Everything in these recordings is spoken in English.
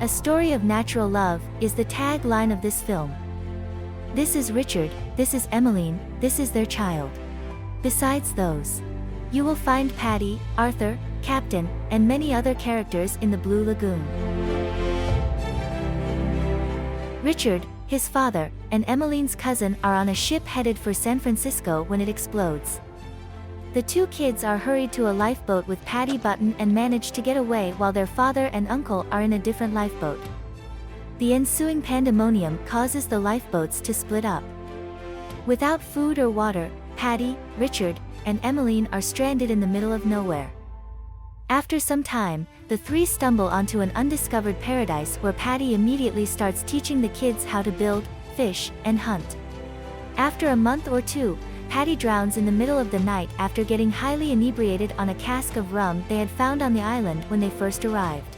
A story of natural love is the tagline of this film. This is Richard, this is Emmeline, this is their child. Besides those, you will find Patty, Arthur, Captain, and many other characters in the Blue Lagoon. Richard, his father, and Emmeline's cousin are on a ship headed for San Francisco when it explodes. The two kids are hurried to a lifeboat with Patty Button and manage to get away while their father and uncle are in a different lifeboat. The ensuing pandemonium causes the lifeboats to split up. Without food or water, Patty, Richard, and Emmeline are stranded in the middle of nowhere. After some time, the three stumble onto an undiscovered paradise where Patty immediately starts teaching the kids how to build, fish, and hunt. After a month or two, Patty drowns in the middle of the night after getting highly inebriated on a cask of rum they had found on the island when they first arrived.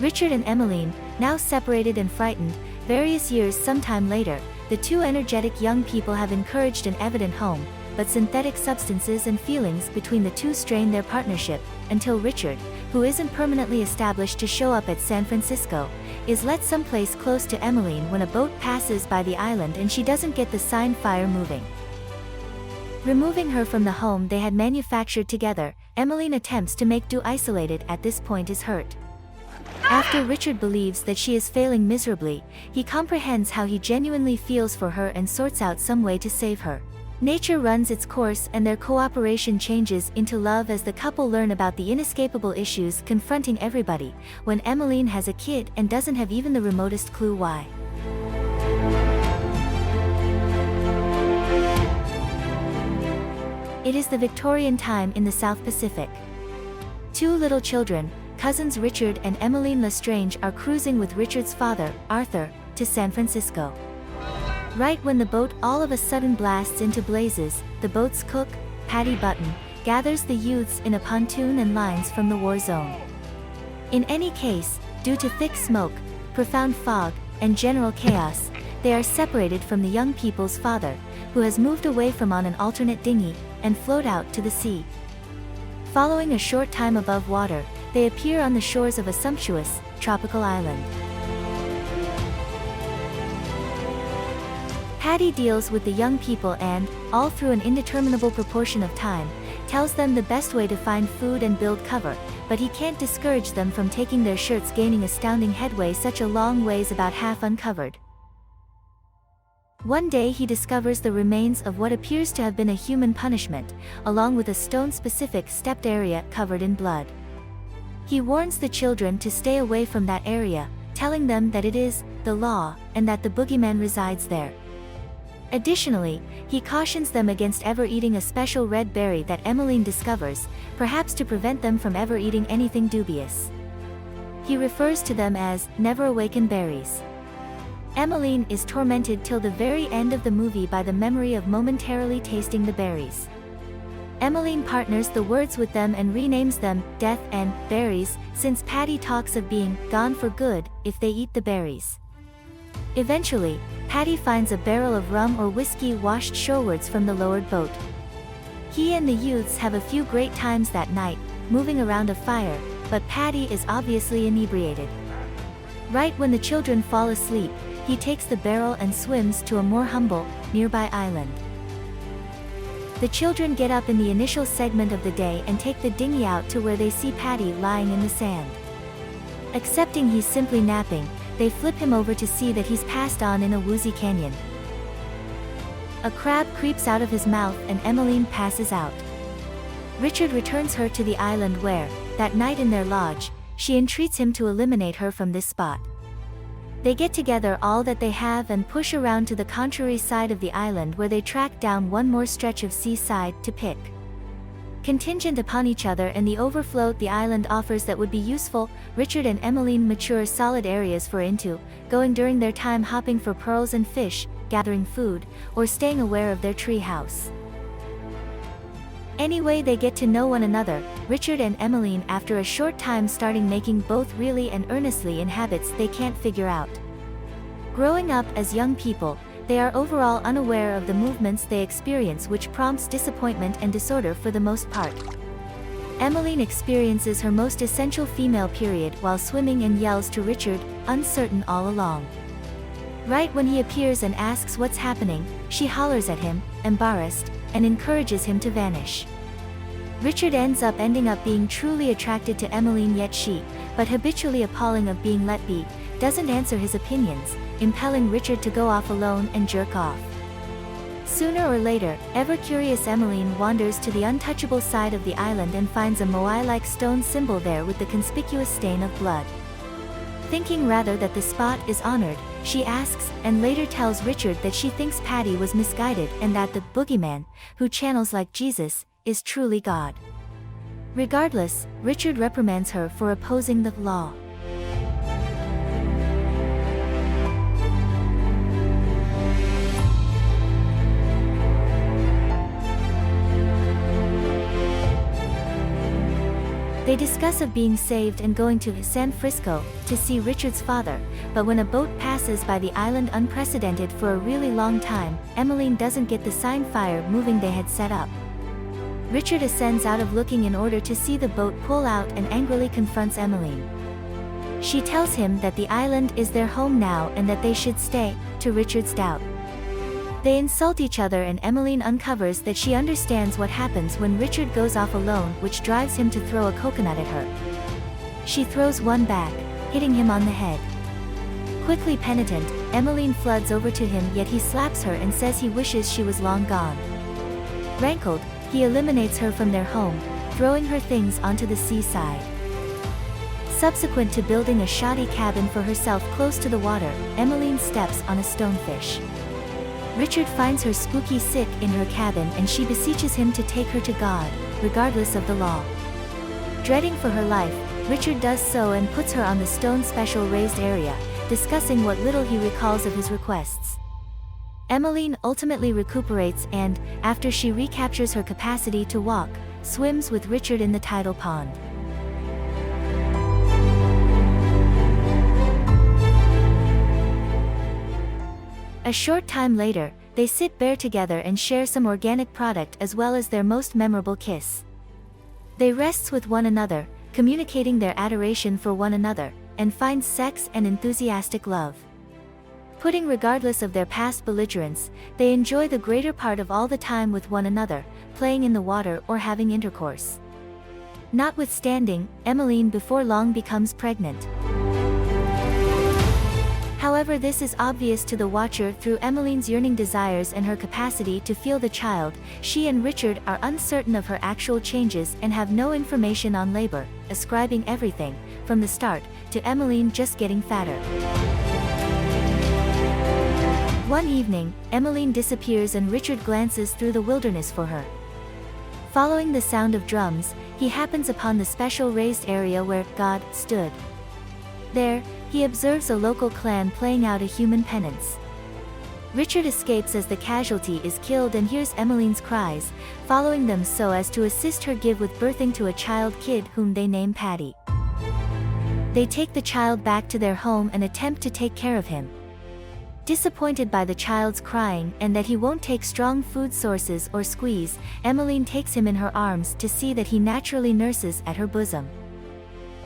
Richard and Emmeline, now separated and frightened, various years sometime later, the two energetic young people have encouraged an evident home, but synthetic substances and feelings between the two strain their partnership, until Richard, who isn't permanently established to show up at San Francisco, is let someplace close to Emmeline when a boat passes by the island and she doesn't get the sign fire moving. Removing her from the home they had manufactured together, Emmeline attempts to make do. Isolated at this point is hurt. After Richard believes that she is failing miserably, he comprehends how he genuinely feels for her and sorts out some way to save her. Nature runs its course and their cooperation changes into love as the couple learn about the inescapable issues confronting everybody, when Emmeline has a kid and doesn't have even the remotest clue why. It is the Victorian time in the South Pacific. Two little children, cousins Richard and Emmeline Lestrange, are cruising with Richard's father, Arthur, to San Francisco. Right when the boat all of a sudden blasts into blazes, the boat's cook, Patty Button, gathers the youths in a pontoon and lines from the war zone. In any case, due to thick smoke, profound fog, and general chaos, they are separated from the young people's father, who has moved away from on an alternate dinghy, and float out to the sea. Following a short time above water, they appear on the shores of a sumptuous, tropical island. Patty deals with the young people and, all through an indeterminable proportion of time, tells them the best way to find food and build cover, but he can't discourage them from taking their shirts, gaining astounding headway such a long ways about half uncovered. One day he discovers the remains of what appears to have been a human punishment, along with a stone-specific stepped area covered in blood. He warns the children to stay away from that area, telling them that it is the law, and that the boogeyman resides there. Additionally, he cautions them against ever eating a special red berry that Emmeline discovers, perhaps to prevent them from ever eating anything dubious. He refers to them as never awaken berries. Emmeline is tormented till the very end of the movie by the memory of momentarily tasting the berries. Emmeline partners the words with them and renames them death and berries, since Patty talks of being gone for good if they eat the berries. Eventually, Patty finds a barrel of rum or whiskey washed shorewards from the lowered boat. He and the youths have a few great times that night, moving around a fire, but Patty is obviously inebriated. Right when the children fall asleep, he takes the barrel and swims to a more humble, nearby island. The children get up in the initial segment of the day and take the dinghy out to where they see Patty lying in the sand. Accepting he's simply napping, they flip him over to see that he's passed on in a woozy canyon. A crab creeps out of his mouth and Emmeline passes out. Richard returns her to the island where, that night in their lodge, she entreats him to eliminate her from this spot. They get together all that they have and push around to the contrary side of the island where they track down one more stretch of seaside to pick. Contingent upon each other and the overflow the island offers that would be useful, Richard and Emmeline mature solid areas for into, going during their time hopping for pearls and fish, gathering food, or staying aware of their tree house. Anyway, they get to know one another, Richard and Emmeline, after a short time starting making both really and earnestly in habits they can't figure out. Growing up as young people, they are overall unaware of the movements they experience, which prompts disappointment and disorder for the most part. Emmeline experiences her most essential female period while swimming and yells to Richard, uncertain all along. Right when he appears and asks what's happening, she hollers at him, embarrassed, and encourages him to vanish. Richard ending up being truly attracted to Emmeline, yet she, but habitually appalling of being let be, doesn't answer his opinions, impelling Richard to go off alone and jerk off. Sooner or later, ever-curious Emmeline wanders to the untouchable side of the island and finds a moai-like stone symbol there with the conspicuous stain of blood. Thinking rather that the spot is honored, she asks, and later tells Richard that she thinks Patty was misguided and that the boogeyman, who channels like Jesus, is truly God. Regardless, Richard reprimands her for opposing the law. They discuss of being saved and going to San Francisco to see Richard's father, but when a boat passes by the island unprecedented for a really long time, Emmeline doesn't get the sign fire moving they had set up. Richard ascends out of looking in order to see the boat pull out and angrily confronts Emmeline. She tells him that the island is their home now and that they should stay, to Richard's doubt. They insult each other and Emmeline uncovers that she understands what happens when Richard goes off alone, which drives him to throw a coconut at her. She throws one back, hitting him on the head. Quickly penitent, Emmeline floods over to him, yet he slaps her and says he wishes she was long gone. Rankled, he eliminates her from their home, throwing her things onto the seaside. Subsequent to building a shoddy cabin for herself close to the water, Emmeline steps on a stonefish. Richard finds her spooky sick in her cabin and she beseeches him to take her to God, regardless of the law. Dreading for her life, Richard does so and puts her on the stone special raised area, discussing what little he recalls of his requests. Emmeline ultimately recuperates and, after she recaptures her capacity to walk, swims with Richard in the tidal pond. A short time later, they sit bare together and share some organic product as well as their most memorable kiss. They rest with one another, communicating their adoration for one another, and find sex and enthusiastic love. Putting regardless of their past belligerence, they enjoy the greater part of all the time with one another, playing in the water or having intercourse. Notwithstanding, Emmeline before long becomes pregnant. However, this is obvious to the watcher through Emmeline's yearning desires and her capacity to feel the child. She and Richard are uncertain of her actual changes and have no information on labor, ascribing everything, from the start, to Emmeline just getting fatter. One evening, Emmeline disappears and Richard glances through the wilderness for her. Following the sound of drums, he happens upon the special raised area where God stood. There, he observes a local clan playing out a human penance. Richard escapes as the casualty is killed and hears Emmeline's cries, following them so as to assist her give with birthing to a child kid whom they name Patty. They take the child back to their home and attempt to take care of him. Disappointed by the child's crying and that he won't take strong food sources or squeeze, Emmeline takes him in her arms to see that he naturally nurses at her bosom.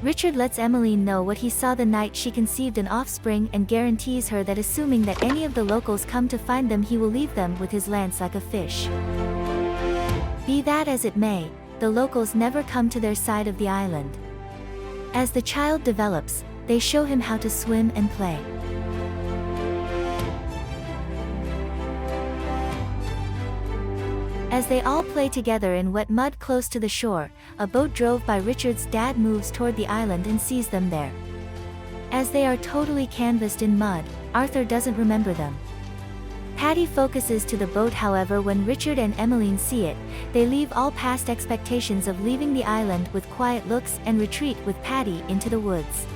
Richard lets Emmeline know what he saw the night she conceived an offspring and guarantees her that assuming that any of the locals come to find them, he will leave them with his lance like a fish. Be that as it may, the locals never come to their side of the island. As the child develops, they show him how to swim and play. As they all play together in wet mud close to the shore, a boat drove by Richard's dad moves toward the island and sees them there. As they are totally canvassed in mud, Arthur doesn't remember them. Patty focuses to the boat, however when Richard and Emmeline see it, they leave all past expectations of leaving the island with quiet looks and retreat with Patty into the woods.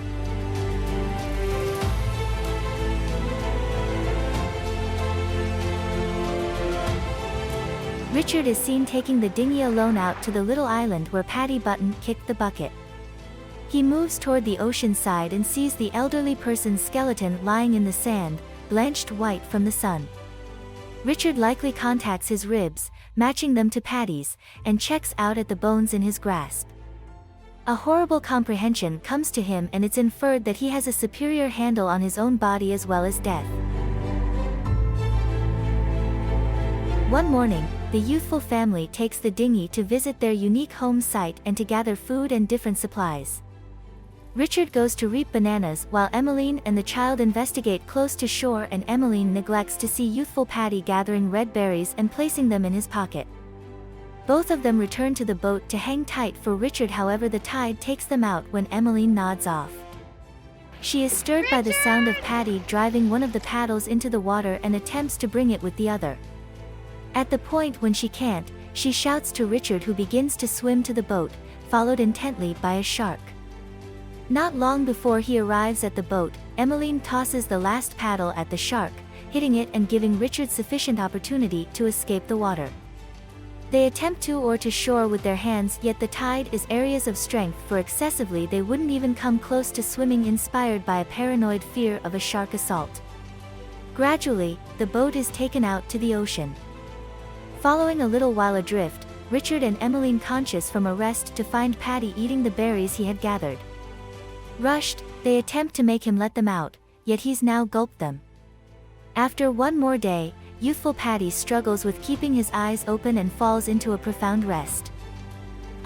Richard is seen taking the dinghy alone out to the little island where Patty Button kicked the bucket. He moves toward the ocean side and sees the elderly person's skeleton lying in the sand, blanched white from the sun. Richard likely contacts his ribs, matching them to Patty's, and checks out at the bones in his grasp. A horrible comprehension comes to him, and it's inferred that he has a superior handle on his own body as well as death. One morning, the youthful family takes the dinghy to visit their unique home site and to gather food and different supplies. Richard goes to reap bananas while Emmeline and the child investigate close to shore, and Emmeline neglects to see youthful Paddy gathering red berries and placing them in his pocket. Both of them return to the boat to hang tight for Richard, however the tide takes them out when Emmeline nods off. She is stirred by the sound of Paddy driving one of the paddles into the water and attempts to bring it with the other. At the point when she can't, she shouts to Richard, who begins to swim to the boat, followed intently by a shark. Not long before he arrives at the boat, Emmeline tosses the last paddle at the shark, hitting it and giving Richard sufficient opportunity to escape the water. They attempt to oar to shore with their hands, yet the tide is areas of strength for excessively they wouldn't even come close to swimming, inspired by a paranoid fear of a shark assault. Gradually, the boat is taken out to the ocean. Following a little while adrift, Richard and Emmeline, conscious from a rest, to find Paddy eating the berries he had gathered. Rushed, they attempt to make him let them out, yet he's now gulped them. After one more day, youthful Paddy struggles with keeping his eyes open and falls into a profound rest.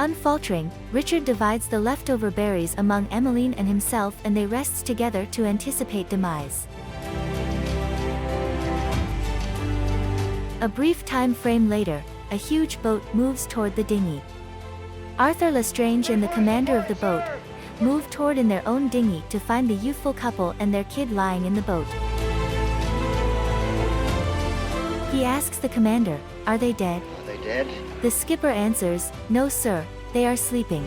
Unfaltering, Richard divides the leftover berries among Emmeline and himself, and they rest together to anticipate demise. A brief time frame later, a huge boat moves toward the dinghy. Arthur Lestrange and the commander of the boat move toward in their own dinghy to find the youthful couple and their kid lying in the boat. He asks the commander, "Are they dead?" Are they dead? The skipper answers, "No sir, they are sleeping."